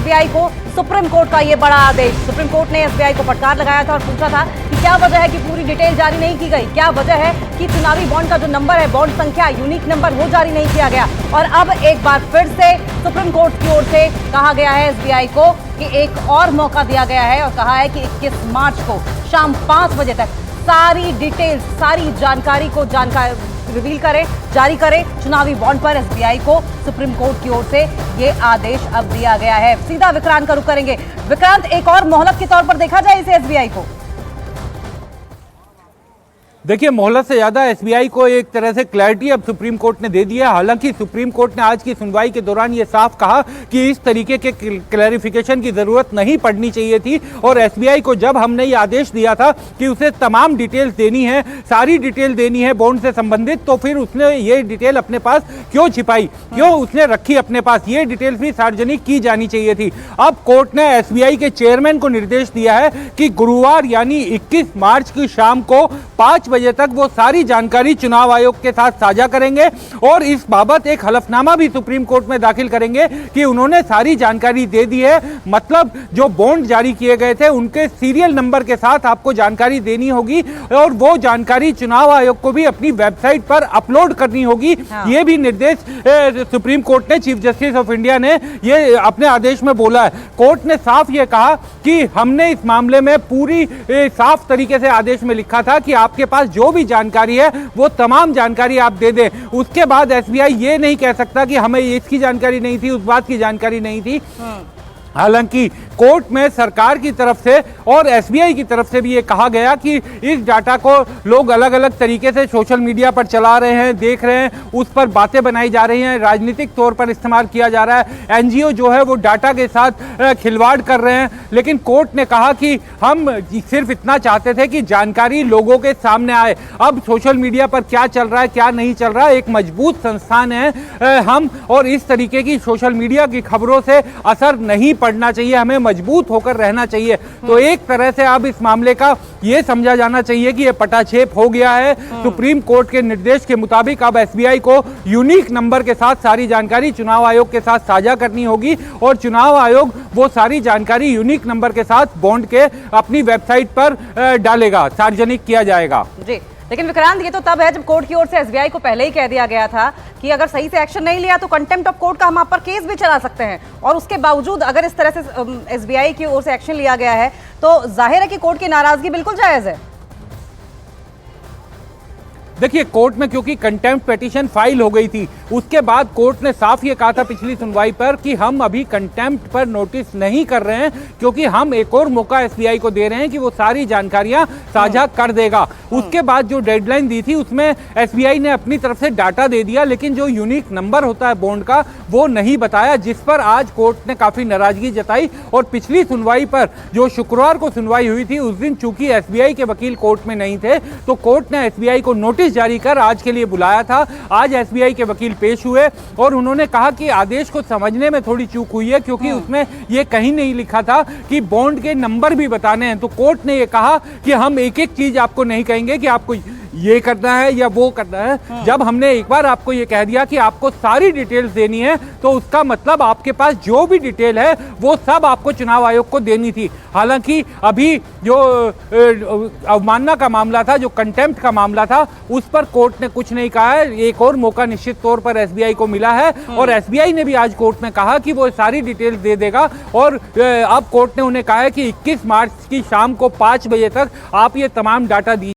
SBI को supreme court का ये बड़ा आदेश। सुप्रीम कोर्ट ने एसबीआई को फटकार लगाया था और पूछा था कि क्या वजह है कि पूरी डिटेल जारी नहीं की गई, क्या वजह है कि चुनावी बॉन्ड का जो नंबर है, बॉन्ड संख्या, यूनिक नंबर, वो जारी नहीं किया गया। और अब एक बार फिर से सुप्रीम कोर्ट की ओर से कहा गया है एसबीआई को कि एक और मौका दिया गया है और कहा है कि 21 मार्च को शाम 5 बजे तक सारी डिटेल, सारी जानकारी को रिवील करें, जारी करें चुनावी बॉन्ड पर। एसबीआई को सुप्रीम कोर्ट की ओर से ये आदेश अब दिया गया है। सीधा विक्रांत का रुख करेंगे। विक्रांत, एक और मोहलत के तौर पर देखा जाए इसे एसबीआई को? देखिए, मोहलत से ज्यादा एसबीआई को एक तरह से क्लैरिटी अब सुप्रीम कोर्ट ने दे दी है। हालांकि सुप्रीम कोर्ट ने आज की सुनवाई के दौरान ये साफ कहा कि इस तरीके के क्लैरिफिकेशन की जरूरत नहीं पड़नी चाहिए थी और एसबीआई को जब हमने ये आदेश दिया था कि उसे तमाम डिटेल्स देनी है, सारी डिटेल देनी है बॉन्ड से संबंधित, तो फिर उसने ये डिटेल अपने पास क्यों छिपाई, क्यों उसने रखी अपने पास? ये डिटेल्स भी सार्वजनिक की जानी चाहिए थी। अब कोर्ट ने एसबीआई के चेयरमैन को निर्देश दिया है कि गुरुवार यानी 21 मार्च की शाम को 5 बजे तक वो सारी जानकारी चुनाव आयोग के साथ साझा करेंगे और इस बाबत एक हलफनामा भी सुप्रीम कोर्ट में दाखिल करेंगे कि उन्होंने सारी जानकारी दे दी है। मतलब जो बॉन्ड जारी किए गए थे उनके सीरियल नंबर के साथ आपको जानकारी देनी होगी और वो जानकारी चुनाव आयोग को भी अपनी वेबसाइट पर अपलोड करनी होगी। ये भी निर्देश सुप्रीम कोर्ट ने, चीफ जस्टिस ऑफ इंडिया ने ये अपने आदेश में बोला है। कोर्ट ने साफ ये कहा कि हमने इस मामले में पूरी साफ तरीके से आदेश में लिखा था कि आपके पास जो भी जानकारी है वो तमाम जानकारी आप दे दें। उसके बाद एसबीआई ये नहीं कह सकता कि हमें इसकी जानकारी नहीं थी, उस बात की जानकारी नहीं थी। हालांकि कोर्ट में सरकार की तरफ से और एसबीआई की तरफ से भी ये कहा गया कि इस डाटा को लोग अलग अलग तरीके से सोशल मीडिया पर चला रहे हैं, देख रहे हैं, उस पर बातें बनाई जा रही हैं, राजनीतिक तौर पर इस्तेमाल किया जा रहा है, एनजीओ जो है वो डाटा के साथ खिलवाड़ कर रहे हैं। लेकिन कोर्ट ने कहा कि हम सिर्फ इतना चाहते थे कि जानकारी लोगों के सामने आए। अब सोशल मीडिया पर क्या चल रहा है, क्या नहीं चल रहा है, एक मजबूत संस्थान है हम, और इस तरीके की सोशल मीडिया की खबरों से असर नहीं पड़ना चाहिए, हमें मजबूत होकर रहना चाहिए। तो एक तरह से अब इस मामले का यह समझा जाना चाहिए कि यह पटाक्षेप हो गया है। सुप्रीम कोर्ट के निर्देश के मुताबिक अब एसबीआई को यूनिक नंबर के साथ सारी जानकारी चुनाव आयोग के साथ साझा करनी होगी और चुनाव आयोग वो सारी जानकारी यूनिक नंबर के साथ बॉन्ड के अपनी वेबसाइट पर डालेगा, सार्वजनिक किया जाएगा। जी, लेकिन विक्रांत, ये तो तब है जब कोर्ट की ओर से एसबीआई को पहले ही कह दिया गया था कि अगर सही से एक्शन नहीं लिया तो कंटेम्प्ट ऑफ कोर्ट का हम आप पर केस भी चला सकते हैं। और उसके बावजूद अगर इस तरह से एसबीआई की ओर से एक्शन लिया गया है तो जाहिर है कि कोर्ट की नाराजगी बिल्कुल जायज है। देखिए, कोर्ट में क्योंकि कंटेम्प्ट पिटीशन फाइल हो गई थी, उसके बाद कोर्ट ने साफ ये कहा था पिछली सुनवाई पर कि हम अभी कंटेम्प्ट पर नोटिस नहीं कर रहे हैं क्योंकि हम एक और मौका एसबीआई को दे रहे हैं कि वो सारी जानकारियां साझा कर देगा। उसके बाद जो डेडलाइन दी थी उसमें एसबीआई ने अपनी तरफ से डाटा दे दिया, लेकिन जो यूनिक नंबर होता है बॉन्ड का वो नहीं बताया, जिस पर आज कोर्ट ने काफी नाराजगी जताई। और पिछली सुनवाई पर जो शुक्रवार को सुनवाई हुई थी उस दिन चूंकि एसबीआई के वकील कोर्ट में नहीं थे तो कोर्ट ने एसबीआई को नोटिस जारी कर आज के लिए बुलाया था। आज एसबीआई के वकील पेश हुए और उन्होंने कहा कि आदेश को समझने में थोड़ी चूक हुई है क्योंकि उसमें यह कहीं नहीं लिखा था कि बॉन्ड के नंबर भी बताने हैं। तो कोर्ट ने यह कहा कि हम एक एक चीज आपको नहीं कहेंगे कि आपको ये करना है या वो करना है। जब हमने एक बार आपको ये कह दिया कि आपको सारी डिटेल्स देनी है तो उसका मतलब आपके पास जो भी डिटेल है वो सब आपको चुनाव आयोग को देनी थी। हालांकि अभी जो अवमानना का मामला था, जो कंटेम्प्ट का मामला था, उस पर कोर्ट ने कुछ नहीं कहा है। एक और मौका निश्चित तौर पर एसबीआई को मिला है और एसबीआई ने भी आज कोर्ट में कहा कि वो सारी डिटेल्स दे देगा। और अब कोर्ट ने उन्हें कहा है कि 21 मार्च की शाम को 5 बजे तक आप ये तमाम डाटा दीजिए।